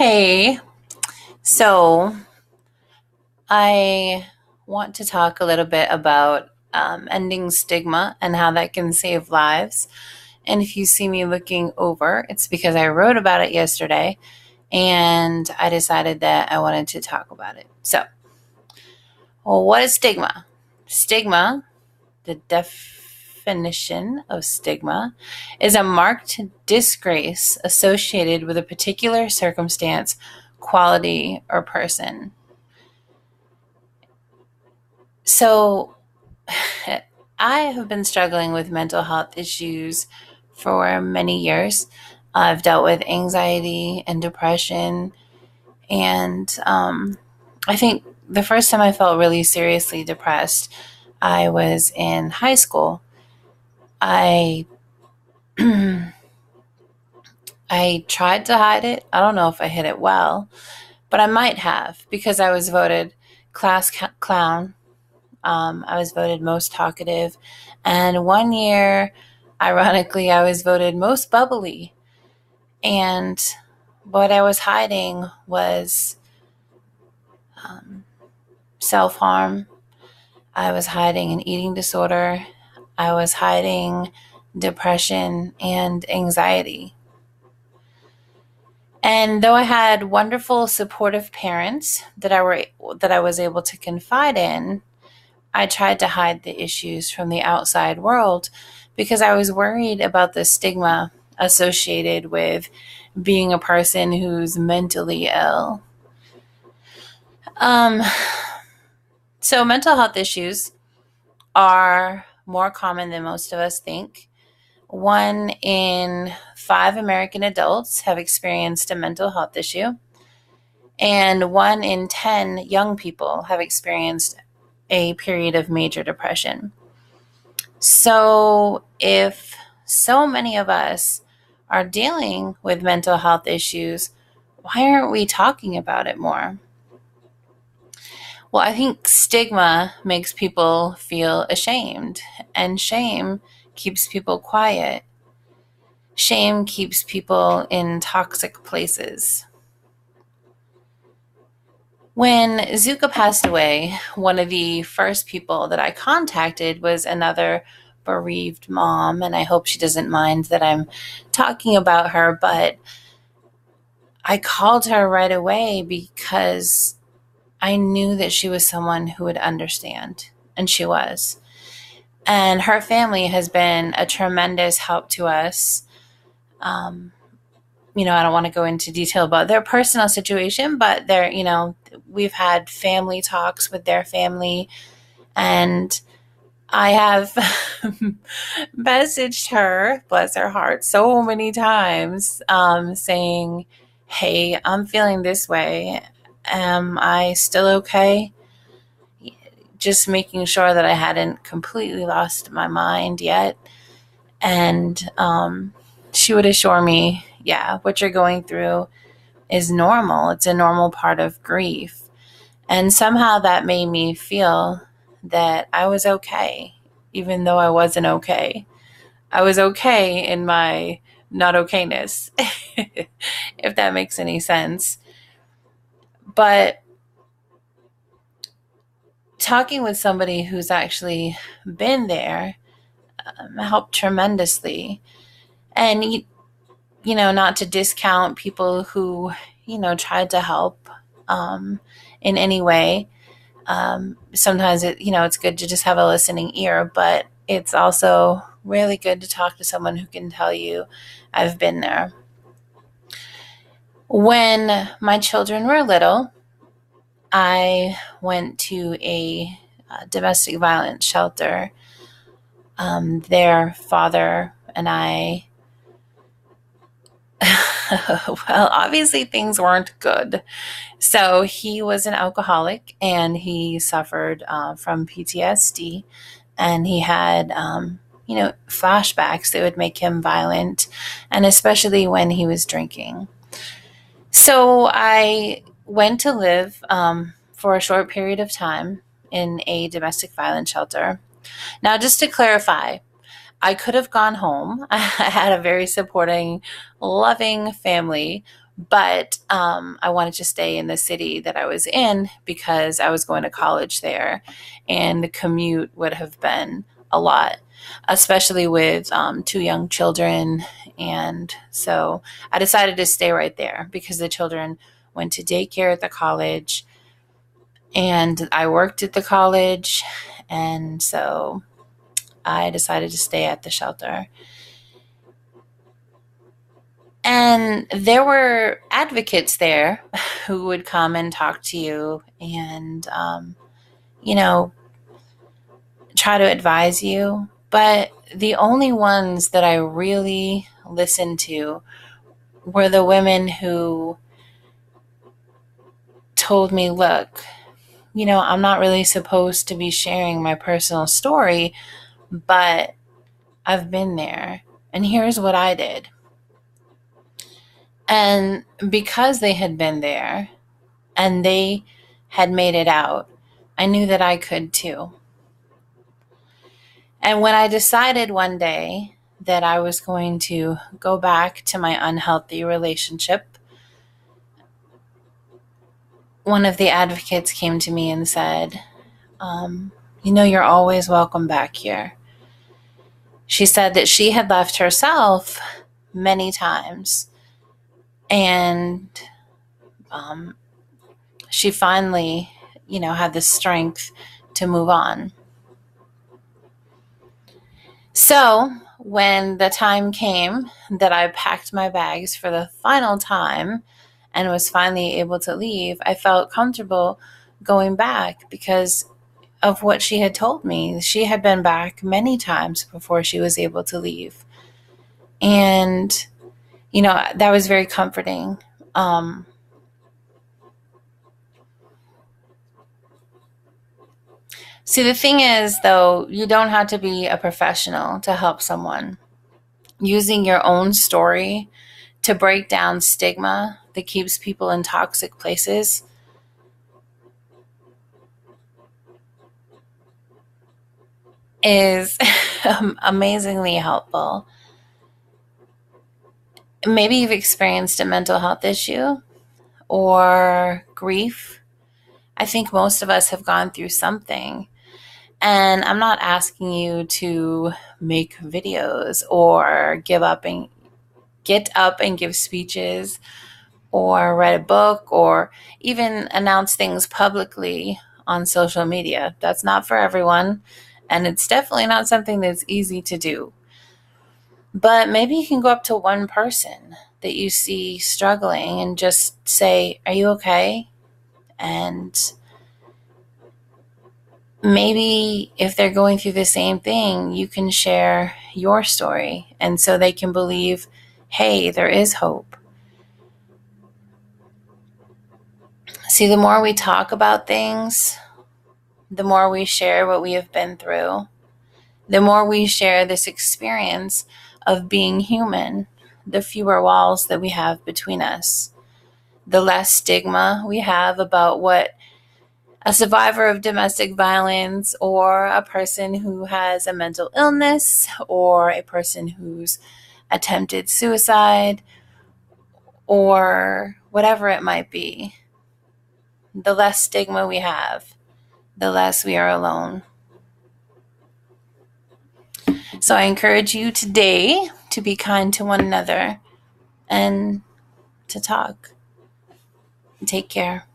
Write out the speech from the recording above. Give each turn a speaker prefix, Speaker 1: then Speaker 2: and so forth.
Speaker 1: Hey, so I want to talk a little bit about ending stigma and how that can save lives. And if you see me looking over, it's because I wrote about it yesterday and I decided that I wanted to talk about it. Well, what is stigma? Stigma, the definition of stigma, is a marked disgrace associated with a particular circumstance, quality, or person. So, I have been struggling with mental health issues for many years. I've dealt with anxiety and depression, and I think the first time I felt really seriously depressed, I was in high school. I I tried to hide it. I don't know if I hid it well, but I might have because I was voted clown. I was voted most talkative. And one year, ironically, I was voted most bubbly. And what I was hiding was self harm. I was hiding an eating disorder. I was hiding depression and anxiety. And though I had wonderful, supportive parents that I was able to confide in, I tried to hide the issues from the outside world because I was worried about the stigma associated with being a person who's mentally ill. Um, so, mental health issues are more common than most of us think. 1 in 5 American adults have experienced a mental health issue, and 1 in 10 young people have experienced a period of major depression. So, if so many of us are dealing with mental health issues, why aren't we talking about it more? Well, I think stigma makes people feel ashamed, and shame keeps people quiet. Shame keeps people in toxic places. When Zuka passed away, one of the first people that I contacted was another bereaved mom, and I hope she doesn't mind that I'm talking about her, but I called her right away because I knew that she was someone who would understand, and she was. And her family has been a tremendous help to us. Um, I don't want to go into detail about their personal situation, but we've had family talks with their family, and I have messaged her, bless her heart, so many times, saying, "Hey, I'm feeling this way. Am I still okay?" Just making sure that I hadn't completely lost my mind yet. And she would assure me, yeah, what you're going through is normal. It's a normal part of grief. And somehow that made me feel that I was okay, even though I wasn't okay. I was okay in my not okayness, if that makes any sense. But talking with somebody who's actually been there helped tremendously. And, not to discount people who, tried to help in any way. Sometimes it's good to just have a listening ear, but it's also really good to talk to someone who can tell you, I've been there. When my children were little, I went to a domestic violence shelter. Their father and I, well, obviously things weren't good. So he was an alcoholic and he suffered from PTSD, and he had, flashbacks that would make him violent, and especially when he was drinking. So I went to live for a short period of time in a domestic violence shelter. Now, just to clarify, I could have gone home. I had a very supporting, loving family, But I wanted to stay in the city that I was in because I was going to college there, and the commute would have been a lot, especially with two young children. And so I decided to stay right there because the children went to daycare at the college, and I worked at the college. And so I decided to stay at the shelter. And there were advocates there who would come and talk to you and, you know, try to advise you. But the only ones that I really listened to were the women who told me, look, I'm not really supposed to be sharing my personal story, but I've been there. And here's what I did. And because they had been there and they had made it out, I knew that I could too. And when I decided one day that I was going to go back to my unhealthy relationship, one of the advocates came to me and said, you're always welcome back here. She said that she had left herself many times, and she finally, had the strength to move on. So when the time came that I packed my bags for the final time and was finally able to leave, I felt comfortable going back because of what she had told me. She had been back many times before she was able to leave. And, that was very comforting. See, the thing is, though, you don't have to be a professional to help someone. Using your own story to break down stigma that keeps people in toxic places is amazingly helpful. Maybe you've experienced a mental health issue or grief. I think most of us have gone through something. And I'm not asking you to make videos or get up and give speeches or write a book or even announce things publicly on social media. That's not for everyone. And it's definitely not something that's easy to do. But maybe you can go up to one person that you see struggling and just say, "Are you okay?" And maybe if they're going through the same thing, you can share your story. And so they can believe, hey, there is hope. See, the more we talk about things, the more we share what we have been through, the more we share this experience of being human, the fewer walls that we have between us, the less stigma we have about what a survivor of domestic violence or a person who has a mental illness or a person who's attempted suicide or whatever it might be. The less stigma we have, the less we are alone. So I encourage you today to be kind to one another and to talk. Take care.